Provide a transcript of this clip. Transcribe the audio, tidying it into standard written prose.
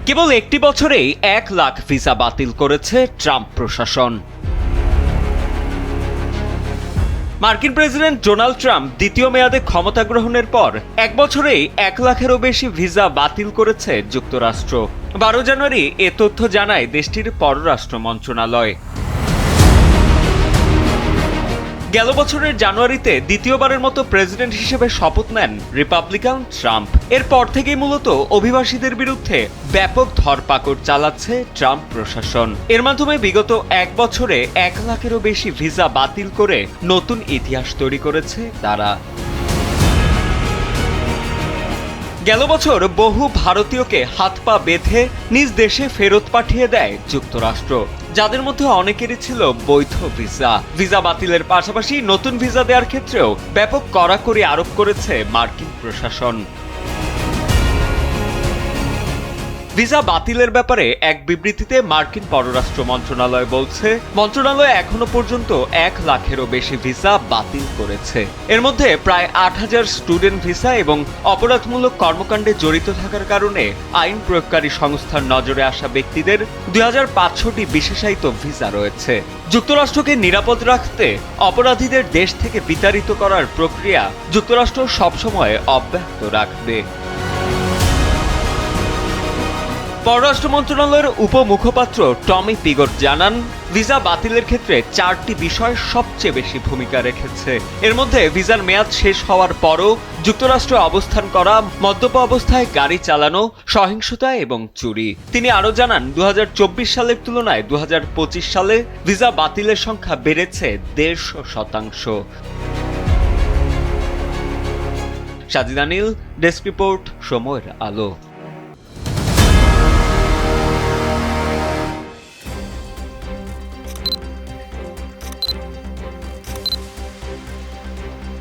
কেবল একটি বছরেই 1 লাখ ভিসা বাতিল করেছে ট্রাম্প প্রশাসন। মার্কিন প্রেসিডেন্ট ডোনাল্ড ট্রাম্প দ্বিতীয় মেয়াদে ক্ষমতা গ্রহণের পর 1 বছরেই 1 লাখেরও বেশি ভিসা বাতিল করেছে যুক্তরাষ্ট্র। 12 জানুয়ারি এ তথ্য জানায় দেশটির পররাষ্ট্র মন্ত্রণালয়। গেল বছরের জানুয়ারিতে দ্বিতীয়বারের মতো প্রেসিডেন্ট হিসেবে শপথ নেন রিপাবলিকান ট্রাম্প। এরপর থেকেই মূলত অভিবাসীদের বিরুদ্ধে ব্যাপক ধরপাকড় চালাচ্ছে ট্রাম্প প্রশাসন। এর মাধ্যমে বিগত 1 বছরে 1 লাখেরও বেশি ভিসা বাতিল করে নতুন ইতিহাস তৈরি করেছে তারা। গেল বছর বহু ভারতীয়কে হাত পা বেঁধে নিজ দেশে ফেরত পাঠিয়ে দেয় যুক্তরাষ্ট্র, যাদের মধ্যে অনেকেরই ছিল বৈধ ভিসা। ভিসা বাতিলের পাশাপাশি নতুন ভিসা দেওয়ার ক্ষেত্রেও ব্যাপক কড়াকড়ি আরোপ করেছে মার্কিন প্রশাসন। ভিসা বাতিলের ব্যাপারে এক বিবৃতিতে মার্কিন পররাষ্ট্র মন্ত্রণালয় বলছে, মন্ত্রণালয় এখনো পর্যন্ত 1 লাখেরও বেশি ভিসা বাতিল করেছে। এর মধ্যে প্রায় 8000 স্টুডেন্ট ভিসা এবং অপরাধমূলক কর্মকাণ্ডে জড়িত থাকার কারণে আইন প্রয়োগকারী সংস্থার নজরে আসা ব্যক্তিদের 2500টি বিশেষায়িত ভিসা রয়েছে। যুক্তরাষ্ট্রকে নিরাপদ রাখতে অপরাধীদের দেশ থেকে বিতাড়িত করার প্রক্রিয়া যুক্তরাষ্ট্র সবসময় অব্যাহত রাখবে। পররাষ্ট্র মন্ত্রণালয়ের উপমুখপাত্র টমি পিগট জানান, ভিসা বাতিলের ক্ষেত্রে 4টি বিষয় সবচেয়ে বেশি ভূমিকা রেখেছে। এর মধ্যে ভিসার মেয়াদ শেষ হওয়ার পরও যুক্তরাষ্ট্রে অবস্থান করা, মদ্যপ অবস্থায় গাড়ি চালানো, সহিংসতা এবং চুরি। তিনি আরও জানান, 2024 সালের তুলনায় 2025 সালে ভিসা বাতিলের সংখ্যা বেড়েছে 150%। সাজিদ আনিল, ডেস্ক রিপোর্ট, সময়ের আলো।